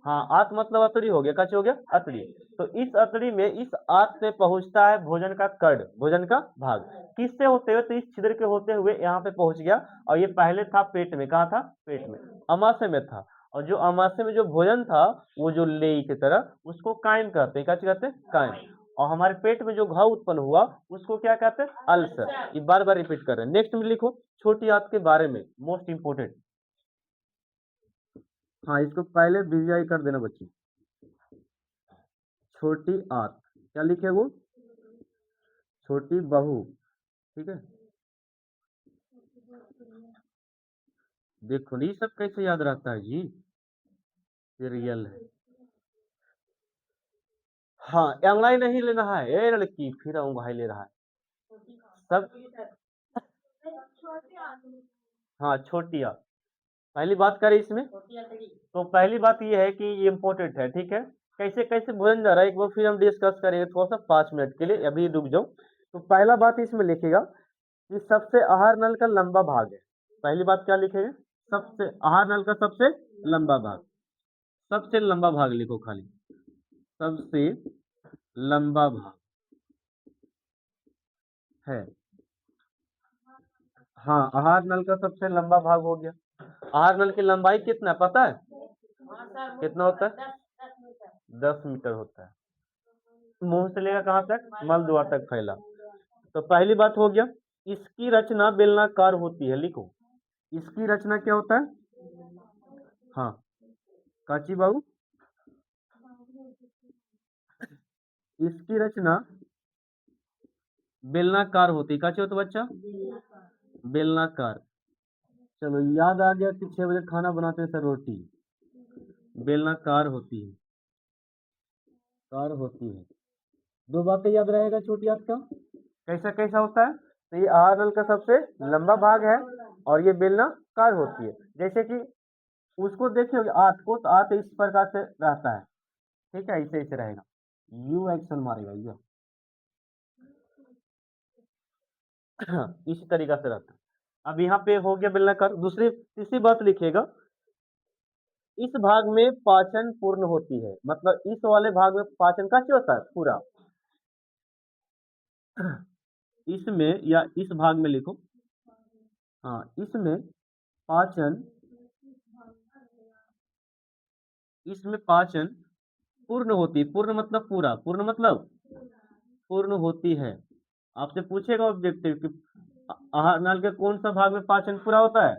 हाँ, आंत मतलब अतड़ी हो गया, क्या हो गया? अतड़ी। तो इस अतड़ी में, इस आंत में पहुंचता है भोजन का कड़, भोजन का भाग। किससे होते हुए? तो इस छिद्र के होते हुए यहाँ पे पहुंच गया। और ये पहले था पेट में। कहाँ था? पेट में, अमाशय में था। और जो अमाशय में जो भोजन था, वो जो लेई की तरह, उसको कायम कहते हैं। क्या कहते हैं? कायम। और हमारे पेट में जो घाव उत्पन्न हुआ, उसको क्या कहते हैं? अल्सर। ये बार बार रिपीट कर रहे हैं। नेक्स्ट में लिखो छोटी आंत के बारे में, मोस्ट इंपोर्टेंट। हाँ, इसको पहले वीवीआई कर देना बच्चे। छोटी आत, क्या लिखे वो, छोटी बहू, ठीक है। देखो ये सब कैसे याद रहता है जी, ये रियल है। हाँ अंगड़ाई नहीं लेना है, ए लड़की फिर अंगड़ाई ले रहा है सब। हाँ छोटी आत, पहली बात करें इसमें, तो पहली बात ये है कि ये इम्पोर्टेंट है, ठीक है। कैसे कैसे भूल जा रहा है एक बार फिर हम डिस्कस करेंगे थोड़ा सा 5 मिनट के लिए, अभी रुक जाओ। तो पहला बात इसमें लिखेगा कि सबसे आहार नल का लंबा भाग है। पहली बात क्या लिखेगा, सबसे आहार नल का सबसे लंबा भाग, सबसे लंबा भाग लिखो खाली, सबसे लंबा भाग है। हाँ आहार नल का सबसे लंबा भाग हो गया। आहार नल की लंबाई कितना पता है, कितना होता है, 10 मीटर होता है। मुंह से लेकर कहाँ तक, मल द्वार तक फैला। तो पहली बात हो गया, इसकी रचना बेलनाकार होती है, लिखो इसकी रचना क्या होता है। हाँ काची बाबू, इसकी रचना बेलनाकार होती, काची होता बच्चा, बेलनाकार। चलो याद आ गया कि 6 बजे खाना बनाते हैं सर, रोटी बेलनाकार होती है, कार होती है। दो बातें याद रहेगा छोटी याद का, कैसा कैसा होता है, तो ये आहार नल का सबसे लंबा भाग है और ये बेलनाकार होती है। जैसे कि उसको देखिए आत को, तो आत इस प्रकार से रहता है, ठीक है, ऐसे ऐसे रहेगा, यू एक्शन मारेगा ये इसी तरीका से रहता है। अब यहाँ पे हो गया बेलनाकार। दूसरी तीसरी बात लिखिएगा, इस भाग में पाचन पूर्ण होती है, मतलब इस वाले भाग में पाचन का क्या होता है पूरा, इसमें या इस भाग में लिखो, हाँ इसमें पाचन, इसमें पाचन पूर्ण होती है, पूर्ण मतलब पूरा, पूर्ण मतलब पूर्ण होती है। आपसे पूछेगा ऑब्जेक्टिव कि आहार नाल के कौन सा भाग में पाचन पूरा होता है,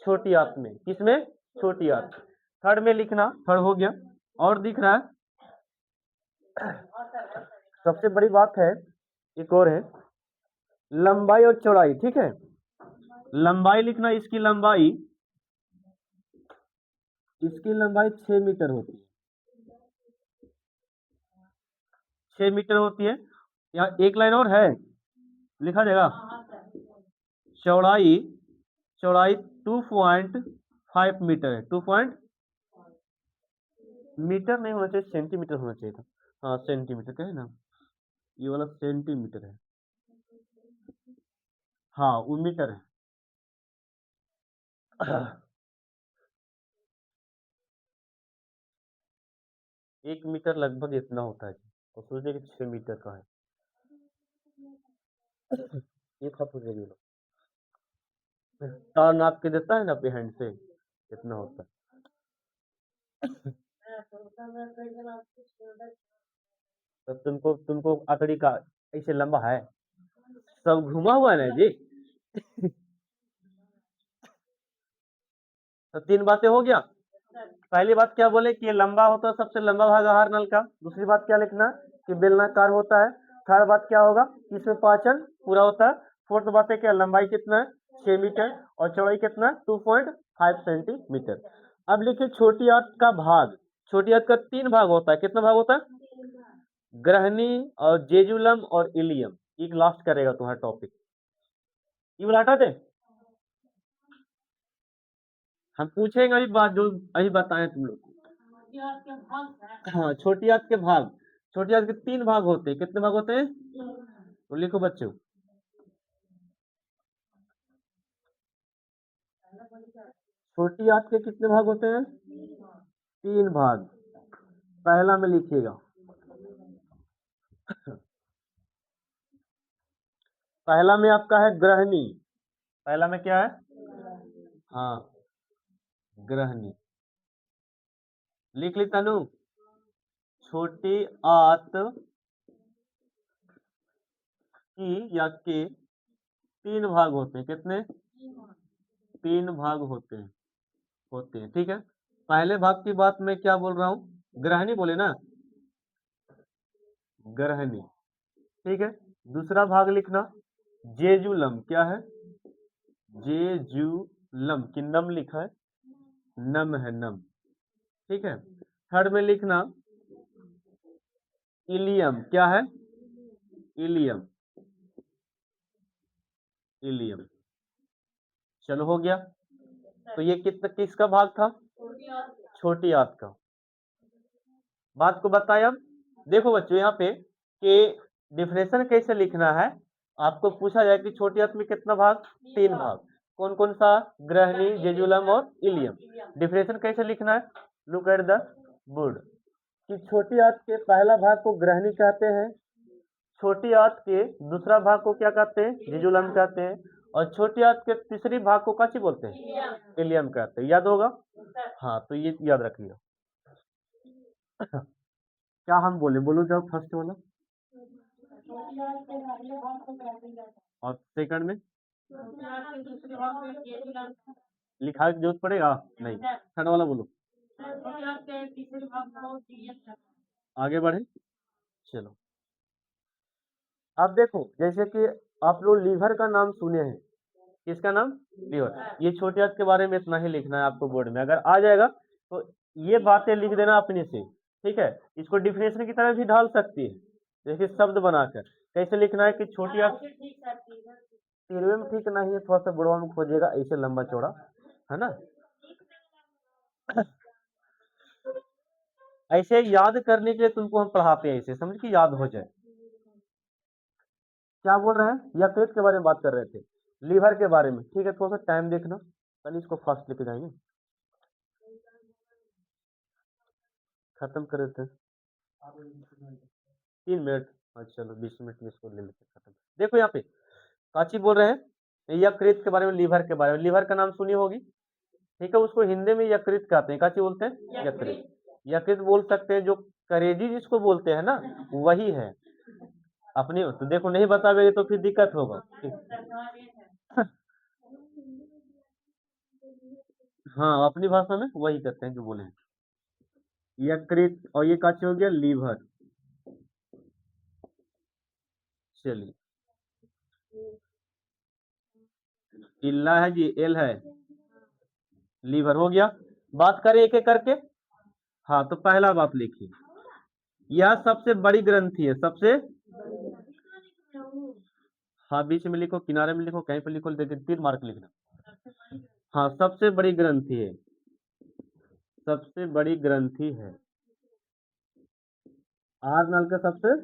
छोटी आंत में, किसमें, छोटी आंत। थर्ड में लिखना, थर्ड हो गया। और दिख रहा है, सबसे बड़ी बात है एक और है, लंबाई और चौड़ाई, ठीक है। लंबाई लिखना, इसकी लंबाई 6 मीटर होती है, 6 मीटर होती है। यहाँ एक लाइन और है, लिखा जाएगा, चौड़ाई, चौड़ाई 2.5 मीटर है, 2 मीटर नहीं होना चाहिए, सेंटीमीटर होना चाहिए था। हाँ सेंटीमीटर का है ना, ये वाला सेंटीमीटर है, हाँ वो मीटर है। 1 मीटर लगभग इतना होता है, तो सोचिए कि 6 मीटर का है। एक हाथ हो जाएगी, तार नाप के देता है ना अपने हैंड से, इतना होता है। तो तुमको तुमको आखिरी का ऐसे लंबा है, सब घुमा हुआ है ना जी। तो 3 बातें हो गया। पहली बात क्या बोले कि ये लंबा होता है, सबसे लंबा भाग आहार नल का। दूसरी बात क्या लिखना कि बेलनाकार होता है। थर्ड बात क्या होगा, इसमें पाचन पूरा होता है। फोर्थ बात है क्या, लंबाई कितना है 6 मीटर और चौड़ाई कितना है 2.5 सेंटीमीटर। अब लिखिए छोटी आंत का भाग। छोटी आंत का 3 भाग होता है, कितना भाग होता है, ग्रहणी और जेजुलम और इलियम। एक लास्ट करेगा तुम्हारा टॉपिक, ये वाला हटा दे, हम पूछेंगे अभी बात जो अभी बताएं तुम लोग को। हाँ छोटी आंत के भाग, छोटी आंत के 3 भाग होते हैं, कितने भाग होते हैं, तो लिखो बच्चों, छोटी आंत के कितने भाग होते हैं, 3 भाग। पहला में लिखिएगा, पहला में आपका है ग्रहणी। पहला में क्या है, हाँ ग्रहणी, लिख ली तनु। छोटी आंत की या के 3 भाग होते हैं, कितने, 3 भाग होते हैं, ठीक है। पहले भाग की बात मैं क्या बोल रहा हूँ, ग्रहणी बोले ना, ग्रहणी, ठीक है। दूसरा भाग लिखना जेजुलम, क्या है? जेजुलम कि नम लिखा है, नम है नम, ठीक है। थर्ड में लिखना इलियम, क्या है? Ileum, ileum. चलो हो गया। तो ये किसका भाग था? छोटी आंत का। बात को बताया। अब देखो बच्चों यहाँ पे कि डिफिनेशन कैसे लिखना है। आपको पूछा जाए कि छोटी आंत में कितना भाग? 3 भाग। कौन कौन सा? ग्रहणी, जेजुलम और इलियम। डिफिनेशन कैसे लिखना है? Look at the board. कि छोटी आंत के पहला भाग को ग्रहणी कहते हैं, छोटी आंत के दूसरा भाग को क्या कहते हैं? जेजुलम कहते हैं, और छोटी आंत के तीसरी भाग को क्या बोलते हैं? इलियम कहते हैं। याद होगा? हाँ, तो ये याद रखिए। क्या हम बोले? बोलो जाओ फर्स्ट वाला। और सेकंड में लिखा की जरूरत पड़ेगा नहीं। थर्ड वाला बोलो। आगे बढ़े, चलो। अब देखो, जैसे कि आप लोग लीवर का नाम सुने हैं। किसका नाम? लीवर। ये छोटे हाथ के बारे में इतना ही लिखना है आपको बोर्ड में। अगर आ जाएगा तो ये बातें लिख देना अपने से, ठीक है। इसको डिफिनेशन की तरह भी ढाल सकती है, जैसे शब्द बनाकर। कैसे लिखना है कि छोटी हाथ तिरवे में ठीक नहीं है, थोड़ा सा बुढ़वा में खोजिएगा, ऐसे लंबा चौड़ा, है ना। ऐसे याद करने के लिए तुमको हम पढ़ाते हैं, ऐसे समझ कि याद हो जाए। क्या बोल रहे हैं? यकृत के बारे में बात कर रहे थे, लीवर के बारे में, ठीक है। थोड़ा सा टाइम देखना, कल इसको फास्ट लेके जाएंगे, खत्म कर देते हैं 3 मिनट। अच्छा चलो 20 मिनट में इसको ले लेते हैं खत्म। देखो यहाँ पे काची बोल रहे हैं यकृत के बारे में, लीवर के बारे में। लीवर का नाम सुनी होगी, ठीक है। उसको हिंदी में यकृत कहते हैं। काची बोलते हैं? यकृत। यकृत बोल सकते हैं, जो करेजी जिसको बोलते हैं ना, वही है अपनी। तो देखो नहीं बताओगे तो फिर दिक्कत होगा। हाँ, अपनी भाषा में वही करते हैं जो बोले हैं। यकृत, और ये काची हो गया? लीवर। चलिए, इल्ला है जी, एल है, लीवर हो गया। बात करें एक एक करके। हाँ, तो पहला बात लिखिए, यह सबसे बड़ी ग्रंथि है, सबसे। हाँ, बीच में लिखो, किनारे में लिखो, कहीं पर लिखो, लेकिन 3 मार्क लिखना। हाँ, सबसे बड़ी ग्रंथि है, सबसे बड़ी ग्रंथि है। आर नल का सबसे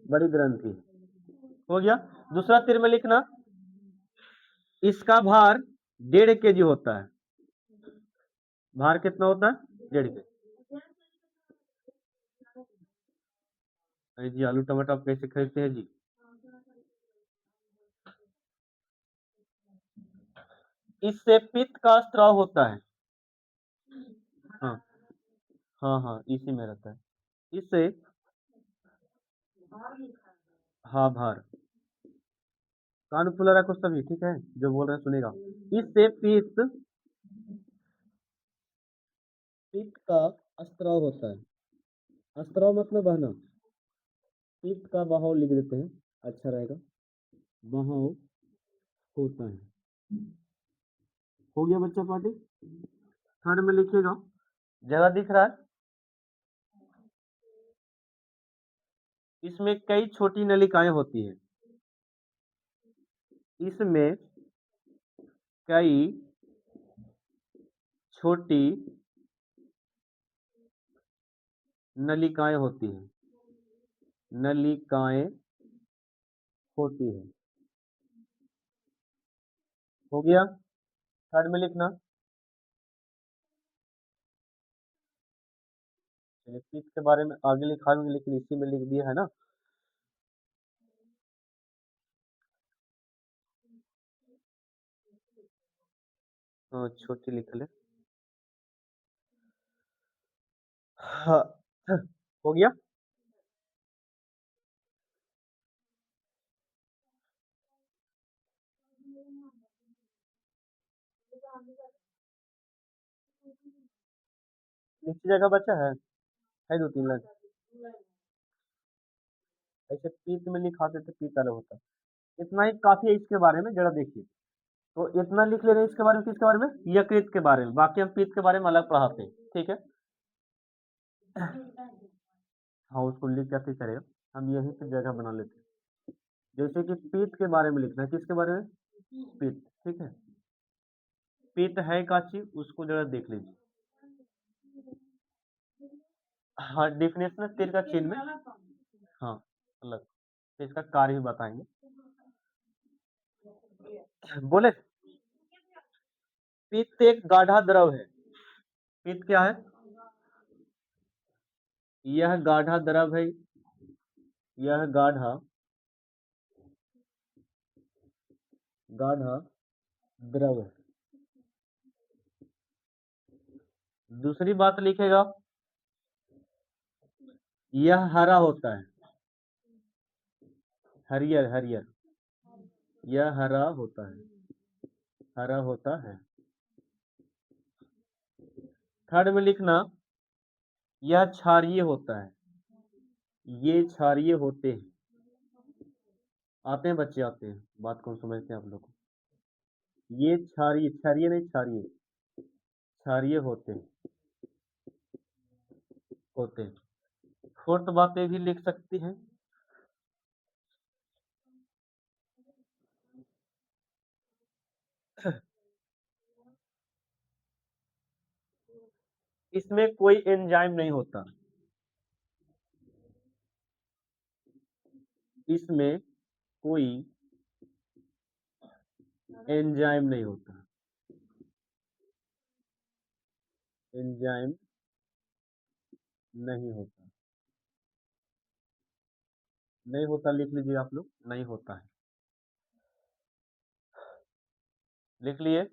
बड़ी ग्रंथि हो गया। दूसरा तीर में लिखना, इसका भार 1.5 kg होता है। भार कितना होता है? 1.5 kg। अरे जी, आलू टमाटर आप कैसे खरीदते हैं जी? इससे पित्त का स्त्राव होता है। हाँ हाँ हाँ, इसी में रहता है। इससे, हाँ, भार। कान खुला रखो सभी, ठीक है, जो बोल रहे हैं सुनेगा। इससे पित्त, पित्त का स्त्राव होता है। स्त्राव मतलब बहना। पित्त का बहाव लिख देते हैं, अच्छा रहेगा। बहाव होता है। हो गया बच्चा पार्टी। थर्ड में लिखिएगा, जगह दिख रहा है? इसमें कई छोटी नलिकाएं होती हैं। इसमें कई छोटी नलिकाएं होती हैं, नलिकाएं होती हैं। हो गया। थर्ड में लिखना, चलिए पित्त के बारे में आगे लिखाएंगे, लेकिन इसी में लिख दिया है ना। छोटी लिख ले। हाँ, हो गया। नीचे जगह बचा है 2-3 लाइन। ऐसे पीत में लिखाते थे, पीत अलग होता है। इतना ही काफी है इसके बारे में, जरा देखिए। तो इतना लिख ले रहे हैं इसके बारे में, किसके बारे में, यकृत के बारे में। बाकी हम पीत के बारे में अलग पढ़ाते हैं, ठीक है। हाँ, उसको लिख कैसे करेगा, हम यहीं पे जगह बना लेते हैं। जैसे कि पीत के बारे में लिखना है, किसके बारे में, पीत, ठीक है। पीत है का चीज, उसको जरा देख लीजिए। हाँ, डिफिनेशन है तीर का चिन्ह में, हाँ अलग, तो इसका कार्य भी बताएंगे। बोले, पित्त एक गाढ़ा द्रव है। पित्त क्या है, यह गाढ़ा द्रव है, यह गाढ़ा गाढ़ा द्रव है। दूसरी बात लिखेगा, यह हरा होता है, हरियर हरियर, यह हरा होता है, हरा होता है। थर्ड में लिखना, यह क्षारीय होता है, ये क्षारीय होते हैं। आते हैं बच्चे, आते हैं, बात को समझते हैं आप लोग। ये क्षारीय, क्षारीय नहीं, क्षारीय, क्षारीय होते हैं। फोर्थ बातें भी लिख सकती हैं। इसमें कोई एंजाइम नहीं होता, इसमें कोई एंजाइम नहीं होता, एंजाइम नहीं होता, नहीं होता, लिख लीजिए आप लोग, नहीं होता है, लिख लिए।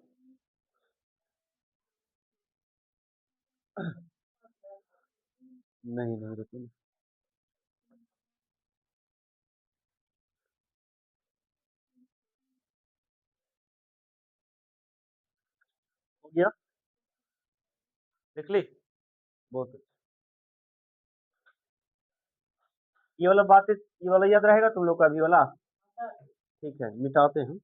नहीं नहीं, रुको, हो गया, लिख ली, बहुत अच्छा। ये वाला बात, ये वाला याद रहेगा तुम लोग का, अभी वाला, ठीक है, मिटाते हैं।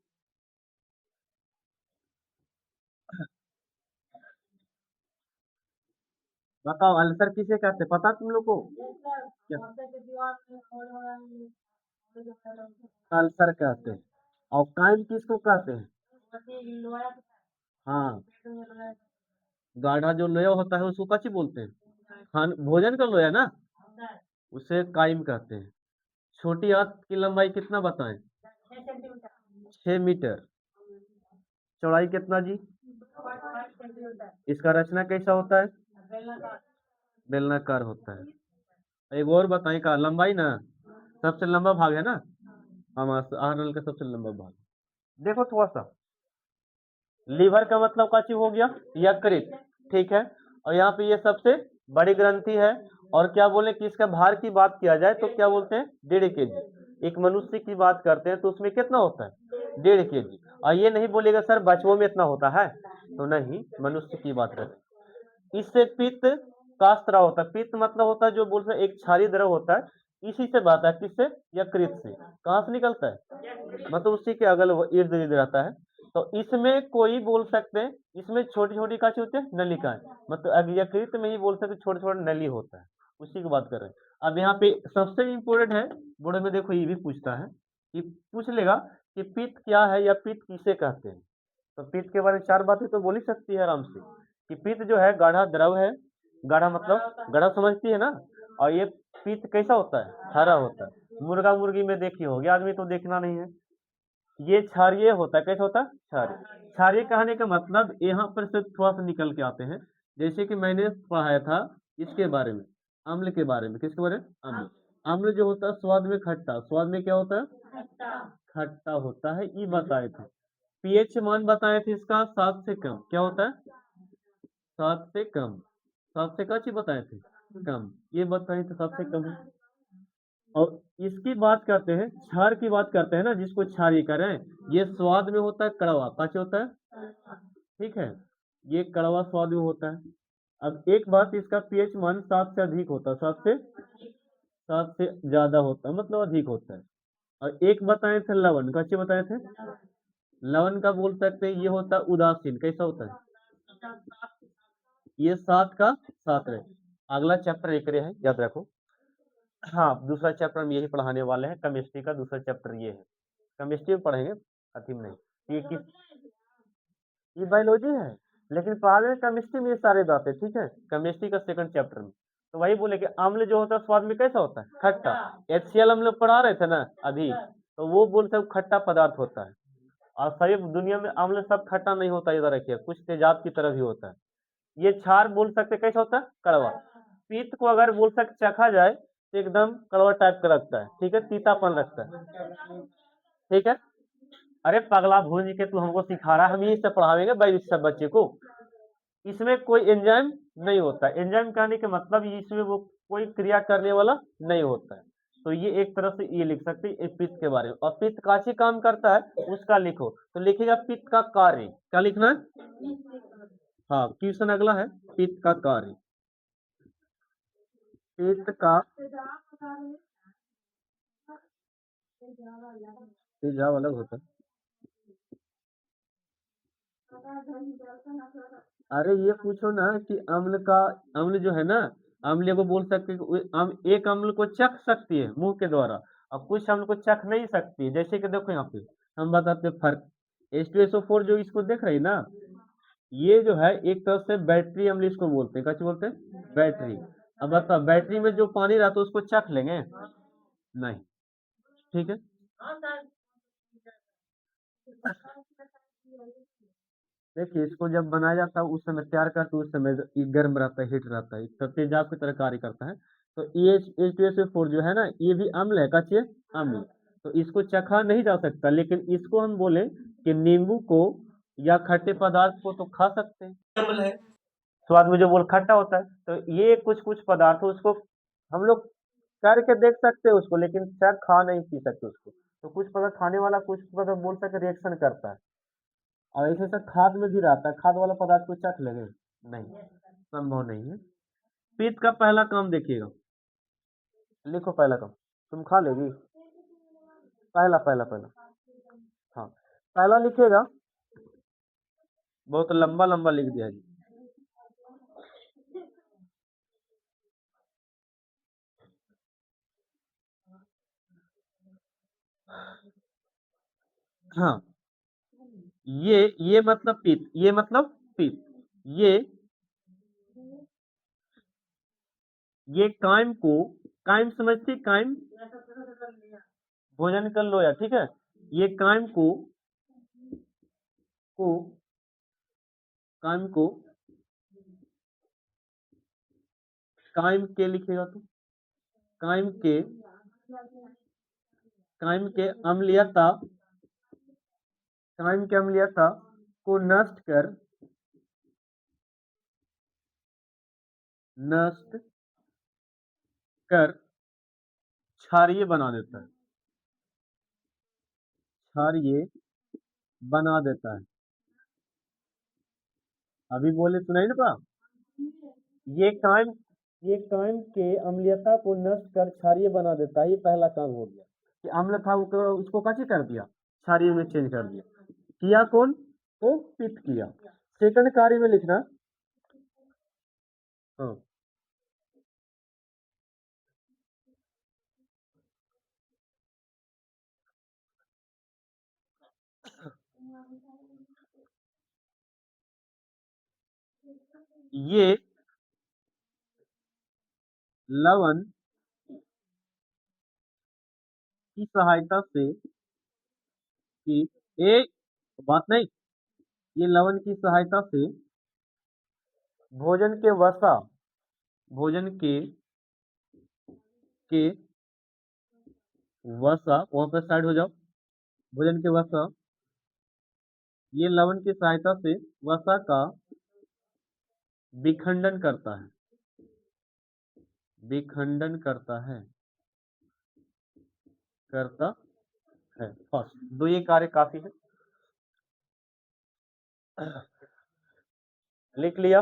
बताओ अल्सर किसे कहते हैं, पता तुम लोग को, क्या अल्सर कहते हैं। और काइम किसको कहते हैं, हाँ, गाढ़ा जो लोया होता है उसको कच्ची बोलते हैं, खान भोजन का लोया ना, उसे काइम कहते हैं। छोटी आंत की लंबाई कितना बताएं, 6 मीटर। चौड़ाई कितना जी, इसका रचना कैसा होता है, बेलनाकार होता है। एक और बताएं, का लंबाई ना, सबसे लंबा भाग है ना, हम आहार का सबसे लंबा भाग। देखो थोड़ा सा, लीवर का मतलब का चीज हो गया, यकृत, ठीक है। और यहाँ पे ये सबसे बड़ी ग्रंथि है। और क्या बोले कि इसका भार की बात किया जाए तो क्या बोलते हैं, 1.5 kg। एक मनुष्य की बात करते हैं तो उसमें कितना होता है, 1.5 kg। और ये नहीं बोलेगा सर बचवों में इतना होता है, तो नहीं, मनुष्य की बात करते हैं। इससे पित्त का स्त्राव होता है, पित्त मतलब होता है जो बोलते हैं एक क्षारीय द्रव होता है, इसी से बात है, किससे, यकृत से। कहाँ से निकलता है, मतलब उसी के अगल इर्द गिर्द रहता है। तो इसमें कोई बोल सकते हैं, इसमें छोटी छोटी काची होती है, नलिकाएं, मतलब यकृत में ही बोल सकते छोटे छोटे नली होता है, उसी की बात कर रहे हैं। अब यहाँ पे सबसे इम्पोर्टेंट है, बोर्ड में देखो ये भी पूछता है, कि पूछ लेगा कि पित्त क्या है या पित्त किसे कहते हैं। तो पित्त के बारे में 4 बातें तो बोल ही सकती है आराम से, कि पित्त जो है गाढ़ा द्रव है, गाढ़ा मतलब गाढ़ा समझती है ना। और ये पित्त कैसा होता है, हरा होता है। मुर्गा मुर्गी में देखी होगी, आदमी तो देखना नहीं है। ये क्षारीय होता है, कैसा होता है, क्षारीय। क्षारीय कहने का मतलब यहाँ पर से थोड़ा सा निकल के आते हैं। जैसे कि मैंने पढ़ाया था इसके बारे में, अम्ल के बारे में, किसके बारे में, अम्ल। अम्ल जो होता है स्वाद में खट्टा, स्वाद में क्या होता है, खट्टा होता है, ये बताए थे। पीएच मान बताए थे इसका 7 से कम, क्या होता है, 7 से कम। 7 से क्या चीज बताए थे, कम, ये बताए थे 7 से कम है। और इसकी बात करते हैं, क्षार की बात करते हैं ना, जिसको क्षारीय करें, ये स्वाद में होता है कड़वा, कैसे होता है, ठीक है, ये कड़वा स्वाद में होता है। अब एक बात, इसका पीएच मान 7 से अधिक होता है, 7 से 7 से ज्यादा होता है, मतलब अधिक होता है। और एक बताए थे लवण, कच्चे बताए थे। लवण का बोल सकते हैं, ये होता है उदासीन। कैसा होता है? ये 7 का 7 है। अगला चैप्टर एक है, याद रखो। हाँ, दूसरा चैप्टर हम यही पढ़ाने वाले हैं, केमिस्ट्री का दूसरा चैप्टर ये है। केमिस्ट्री में पढ़ेंगे, अथी में नहीं। ये किस, ये बायोलॉजी है, लेकिन पढ़ाने केमिस्ट्री में ये सारे बातें, ठीक है, केमिस्ट्री का सेकंड चैप्टर में। तो वही बोले कि अम्ल जो होता है स्वाद में कैसा होता है? खट्टा। HCl हम लोग पढ़ा रहे थे ना अभी, तो वो बोलते हैं खट्टा पदार्थ होता है। और सही दुनिया में अम्ल सब खट्टा नहीं होता, इधर रखिए, कुछ तेजाब की तरह भी होता है। ये क्षार बोल सकते कैसा होता है? कड़वा। पीत को अगर बोल सकते चखा जाए तो एकदम कड़वा टाइप का लगता है, ठीक है, तीतापन लगता है, ठीक है। अरे पगला भून के तू हमको सिखा रहा है, हम यही सब पढ़ावेंगे भाई सब बच्चे को। इसमें कोई एंजाइम नहीं होता। एंजाइम कहने के मतलब इसमें वो कोई क्रिया करने वाला नहीं होता है। तो ये एक तरह से ये लिख सकते हैं पित्त के बारे में। और पित्त काची काम करता है उसका लिखो, तो लिखेगा पित्त का कार्य। क्या लिखना है? हाँ, क्वेश्चन अगला है, पित्त का कार्य। पित्त का तेजाब अलग होता है। अरे ये पूछो ना कि अम्ल का, अम्ल जो है ना, अम्ल को बोल सकते हैं कि एक अम्ल को चख सकती है मुंह के द्वारा, और कुछ अम्ल को चख नहीं सकती। जैसे कि देखो यहाँ पे हम बताते हैं फर्क। H2SO4 जो इसको देख रही ना, ये जो है एक तरह से बैटरी अम्ल इसको बोलते हैं। क्या बोलते हैं? बैटरी। अब बता, बैटरी में जो पानी रहता है उसको चख लेंगे? नहीं, ठीक है। देखिए, इसको जब बनाया जाता है उस समय तैयार करते उस समय ये गर्म रहता है, हीट रहता है, तो तेजाब की तरह कार्य करता है। तो ये H2SO4 जो है ना, ये भी अम्ल है, कच्चे अम्ल। तो इसको चखा नहीं जा सकता, लेकिन इसको हम बोले कि नींबू को या खट्टे पदार्थ को तो खा सकते हैं, अम्ल है। स्वाद में जो बोल खट्टा होता है, तो ये कुछ कुछ पदार्थ उसको हम लोग करके देख सकते हैं उसको, लेकिन चख खा नहीं पी सकते उसको। तो कुछ पदार्थ खाने वाला, कुछ पदार्थ बोल सकते रिएक्शन करता है। और ऐसे से खाद में भी रहता है, खाद वाला पदार्थ को चख लेंगे? नहीं, संभव नहीं है। पित्त का पहला काम देखिएगा, लिखो पहला काम। तुम खा लेगी? पहला पहला पहला, हाँ, पहला लिखेगा। बहुत लंबा लंबा लिख दिया जी। हाँ, ये मतलब पित्त, ये मतलब पित्त। ये ये कायम को, कायम समझती, कायम भोजन कर लो या, ठीक है। ये कायम को कायम को कायम के लिखेगा तो कायम के, कायम के अम्लीयता, कायम के अम्लीयता को नष्ट कर क्षारीय बना देता है, क्षारीय बना देता है। अभी बोले सुनाई ना पा। ये कायम, ये कायम के अम्लीयता को नष्ट कर क्षारीय बना देता है। ये पहला काम हो गया कि अम्ल था उसको कैसे कर दिया, क्षारीय में चेंज कर दिया। किया कौन? तो पित्त किया। सेकंड कार्य में लिखना, हाँ, ये लवण की सहायता से, कि एक बात नहीं, ये लवण की सहायता से भोजन के वसा, भोजन के वसा, वहां पर साइड हो जाओ। भोजन के वसा, ये लवण की सहायता से वसा का विखंडन करता है, विखंडन करता है। फर्स्ट दो ये कार्य काफी है। लिख लिया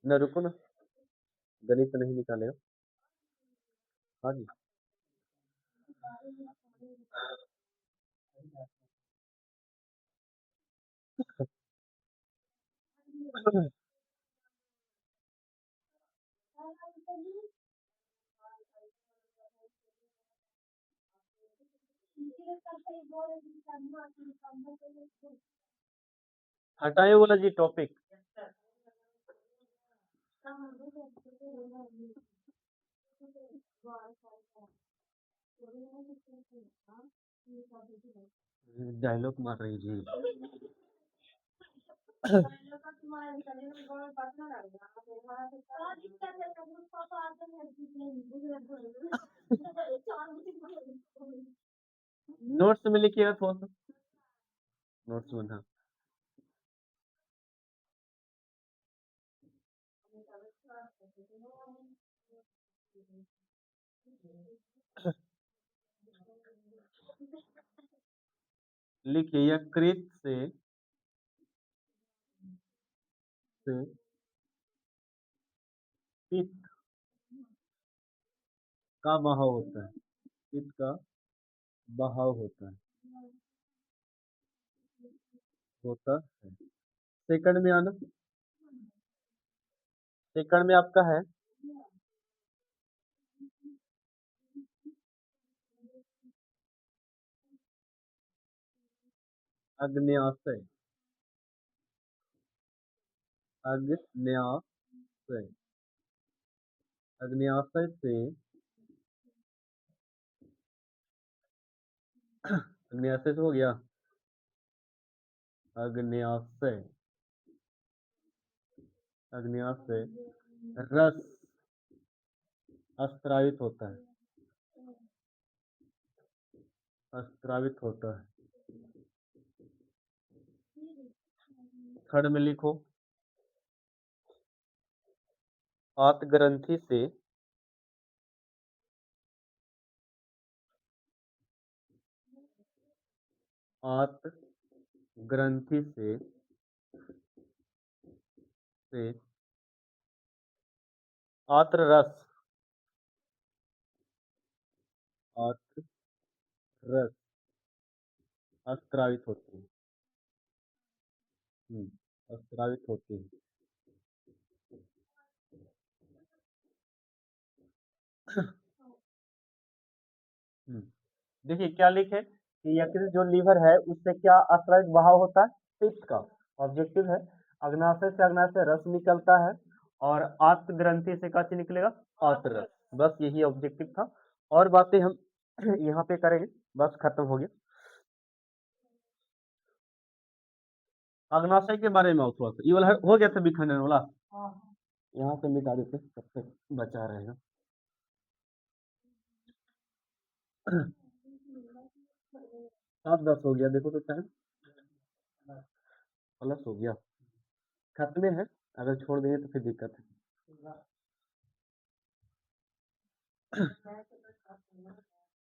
न, रुको ना, गणित नहीं निकालेगा। हाँ जी। हटाए बोला जी टॉपिक। डायलॉग मार रही जी। नोट्स में लिखिएगा थोड़ा सा, नोट्स में। हाँ, लिखिए यकृत से पित्त का बहाव होता है, पित्त का बहाव होता है। सेकंड में आना, सेकंड में आपका है अग्न्याशय, अग्न्याशय, अग्न्याशय से, अग्न्याशय से हो गया, अग्न्याशय, अग्न्याशय रस अस्त्रावित होता है, अस्त्रावित होता है। थर्ड में लिखो आत ग्रंथि से, आत ग्रंथि से आत्र रस, आत्र रस अस्त्रावित होती है। अस्त्रावित होती है। देखिए क्या लिखे कि यकृत जो लीवर है उससे क्या अस्त्रावित बहाव होता है, पित्त का। ऑब्जेक्टिव है अग्नाशय से, अग्नाशय रस निकलता है और आत्त ग्रंथि से क्या निकलेगा, आत्र रस। बस यही ऑब्जेक्टिव था, और बातें हम यहाँ पे करेंगे, बस खत्म हो गया। अग्नाशय के बारे में थोड़ा सा, ये वाला हो गया था विखंडन वाला, यहाँ से मिटा देते तब तक बचा रहेगा। 7:10 हो गया, देखो तो टाइम प्लस हो गया, खत्म है। अगर छोड़ देंगे तो फिर दिक्कत है।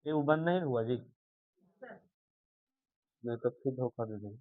ये वो बंद नहीं हुआ जी, मैं तो फिर धोखा दे दूंगा।